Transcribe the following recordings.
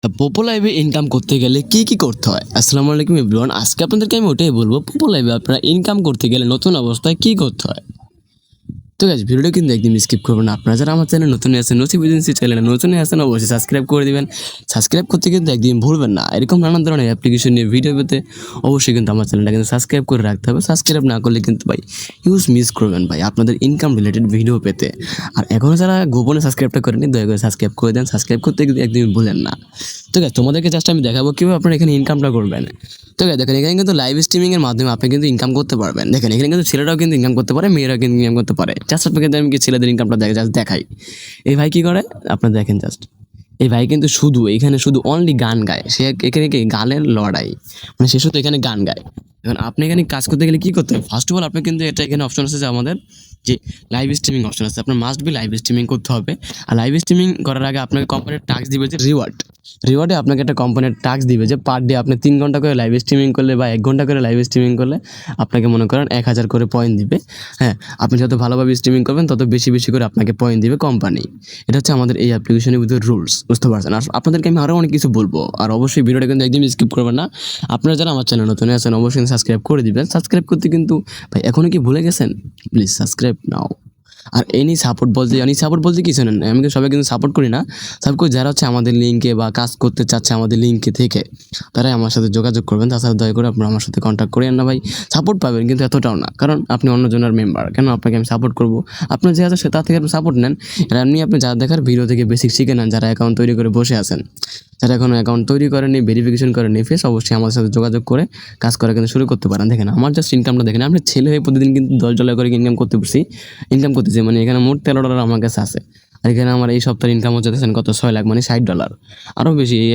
পোপো লাইভে ইনকাম করতে গেলে কি করতে হয়? আসসালামু আলাইকুম এভরিওয়ান। আজকে আপনাদেরকে আমি ওটাই বলবো, পোপো লাইভে আপনারা ইনকাম করতে গেলে নতুন অবস্থায় কি করতে হয়। তো গাইস, ভিডিওটা কিন্তু একদম স্কিপ করবেন না। আপনারা যারা আমার চ্যানেলে নতুন আছেন, নোটিফিকেশন চ্যানেলে নতুন আছেন, অবশ্যই সাবস্ক্রাইব করে দিবেন। সাবস্ক্রাইব করতে কিন্তু একদিন ভুলবেন না। এরকম নানান ধরনের অ্যাপ্লিকেশন নিয়ে ভিডিও পেতে অবশ্যই কিন্তু আমার চ্যানেলটা কিন্তু সাবস্ক্রাইব করে রাখতে হবে। সাবস্ক্রাইব না করলে কিন্তু ভাই হিউজ মিস করবেন ভাই আপনাদের ইনকাম রিলেটেড ভিডিও পেতে। আর এখনও যারা গোপনে সাবস্ক্রাইবটা করেনি, দয়া করে সাবস্ক্রাইব করে দেন। সাবস্ক্রাইব করতে কিন্তু একদিন ভুলেন না। তো গাইস, তোমাদেরকে জাস্ট আমি দেখাবো কীভাবে আপনারা এখানে ইনকামটা করবেন। তো গাইস দেখেন, এখানে কিন্তু লাইভ স্ট্রিমিংয়ের মাধ্যমে আপনি কিন্তু ইনকাম করতে পারবেন। দেখেন, এখানে কিন্তু ছেলেরাও কিন্তু ইনকাম করতে পারে, মেয়েরাও কিন্তু ইনকাম করতে পারে। জাস্ট আপনাকে আমি কি ছেলেদের ইনকামটা জাস্ট দেখাই। এই ভাই কী করে আপনারা দেখেন জাস্ট। এই ভাই কিন্তু এখানে শুধু অনলি গান গায়। সে এখানে কি গানের লড়াই, মানে সে শুধু এখানে গান গায়। এখন আপনি এখানে কাজ করতে গেলে কী করতে হবে? ফার্স্ট অফ অল আপনি কিন্তু এটা এখানে অপশন আছে যে আমাদের যে লাইভ স্ট্রিমিং অপশন আছে, আপনার মাস্ট বি লাইভ স্ট্রিমিং করতে হবে। আর লাইভ স্ট্রিমিং করার আগে আপনাকে কোম্পানির টাস্ক দিবে যে রিওয়ার্ডে আপনাকে একটা কোম্পানির টাস্ক দিবে যে পার ডে আপনি 3 ঘন্টা করে লাইভ স্ট্রিমিং করলে বা 1 ঘন্টা করে লাইভ স্ট্রিমিং করলে আপনাকে মনে করেন 1000 করে পয়েন্ট দিবে। হ্যাঁ, আপনি যত ভালোভাবে স্ট্রিমিং করবেন তত বেশি বেশি করে আপনাকে পয়েন্ট দিবে কোম্পানি। এটা হচ্ছে আমাদের এই অ্যাপ্লিকেশনের ভিতরে রুলস, বুঝতে পারছেন? আর আপনাদেরকে আমি আরও অনেক কিছু বলবো। আর অবশ্যই ভিডিওটা কিন্তু একদম স্কিপ করবেন না। আপনারা যারা আমার চ্যানেল নতুন আছেন অবশ্যই সাবস্ক্রাইব করে দিবেন। সাবস্ক্রাইব করতে কিন্তু ভাই এখনও কি ভুলে গেছেন? প্লিজ সাবস্ক্রাইব নাও। আর এনি সাপোর্ট বলতে কিছু না, আমি কিন্তু সবাই কিন্তু সাপোর্ট করি না। সাপোর্ট যারা হচ্ছে আমাদের লিঙ্কে বা কাজ করতে চাচ্ছে আমাদের লিঙ্কে থেকে, তারাই আমার সাথে যোগাযোগ করবেন। তাছাড়া দয়া করে আপনারা আমার সাথে কন্ট্যাক্ট করেন না ভাই। সাপোর্ট পাবেন কিন্তু এতটাও না, কারণ আপনি অন্যজনের মেম্বার, কেন আপনাকে আমি সাপোর্ট করবো? আপনার যে আছে তার থেকে আপনি সাপোর্ট নেন। আর এমনি আপনি যা দেখার ভিডিও থেকে বেসিক শিখে নেন। যারা অ্যাকাউন্ট তৈরি করে বসে আছেন, যারা এখনও অ্যাকাউন্ট তৈরি করেনি, ভেরিফিকেশন করেনি ফেস, অবশ্যই আমাদের সাথে যোগাযোগ করে কাজ করা কিন্তু শুরু করতে পারেন। দেখেন আমার জাস্ট ইনকামটা দেখেন, আপনি ছেলে হয়ে প্রতিদিন কিন্তু $10 করে ইনকাম করতেছি। মানে এখানে মোট $13 আমার কাছে আছে। আর এখানে আমার এই সপ্তাহের ইনকাম হচ্ছে দেখেন কত, 6 লাখ, মানে $60। আরও বেশি। এই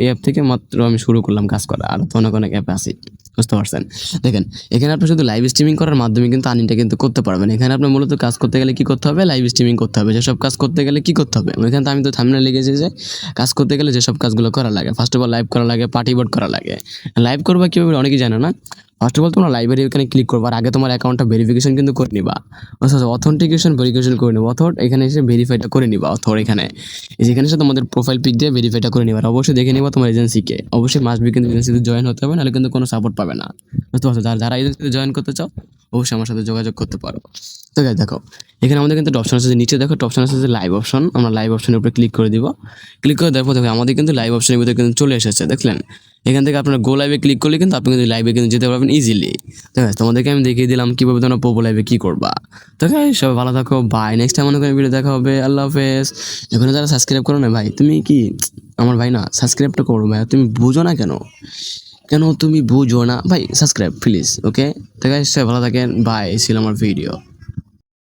অ্যাপ থেকে মাত্র আমি শুরু করলাম কাজ করা, আর তো অনেক অনেক অ্যাপে আছি, বুঝতে পারছেন? দেখেন, এখানে আপনি শুধু লাইভ স্ট্রিমিং করার মাধ্যমে কিন্তু আর্নিংটা কিন্তু করতে পারবেন। এখানে আপনি মূলত কাজ করতে গেলে কী করতে হবে? লাইভ স্ট্রিমিং করতে হবে। যেসব কাজ করতে গেলে কী করতে হবে? এখানে তো আমি তো থাম্বনেলে লিখেছি যে কাজ করতে গেলে যেসব কাজগুলো করা লাগে, ফার্স্ট অফ অল লাইভ করা লাগে, পার্টি বোর্ড করা লাগে। লাইভ করবা কীভাবে অনেকেই জানে না। ফার্স্ট অফ অল তোমরা লাইব্রেরি এখানে ক্লিক করবা, আর আগে তোমার অ্যাকাউন্টটা ভেরিফিকেশন কিন্তু করে নিবা। অথেন্টিকেশন ভেরিফিকেশন করে নিবা। এখানে এসে ভেরিফাইটা করে নিবা। এখানে যেখানে এসে তোমাদের প্রোফাইল পিক দিয়ে ভেরিফাইটা করে নিবা। আর অবশ্যই দেখে নিবা তোমার এজেন্সিকে। অবশ্যই মাস্ট বি কিন্তু এজেন্সিতে জয়েন হতে হবে, নাহলে কিন্তু কোনো সাপোর্ট পাবে না, বুঝতে পারছো? যারা এজেন্সিতে জয়েন করতে চাও অবশ্যই আমার সাথে যোগাযোগ করতে পারো। তো গাইস দেখো, এখানে আমাদের কিন্তু অপশন আছে যে নিচে দেখো অপশন আছে যে লাইভ অপশন। আমরা লাইভ অপশনের উপরে ক্লিক করে দিব। ক্লিক করে দেওয়ার পর দেখো আমাদের কিন্তু লাইভ অপশনের ভিতরে কিন্তু চলে এসেছে, দেখলেন? এখান থেকে আপনার গো লাইভে ক্লিক করলে কিন্তু আপনি কিন্তু লাইভে কিন্তু যেতে পারবেন ইজিলি। তো গাইস, তোমাদেরকে আমি দেখিয়ে দিলাম কীভাবে তোমরা পোপো লাইভে কী করবা। তো গাইস, সবাই ভালো থাকো, বাই। নেক্সট টাইম অনেক ভিডিও দেখা হবে। আল্লাহ হাফেজ। এখানে যারা সাবস্ক্রাইব করো না ভাই, তুমি কি আমার ভাই না? সাবস্ক্রাইবটা করো ভাই। তুমি বুঝো না কেন? তুমি বুঝো না ভাই? সাবস্ক্রাইব প্লিজ, ওকে? তো গাইস, সবাই ভালো থাকেন, বাই। ছিল আমার ভিডিও।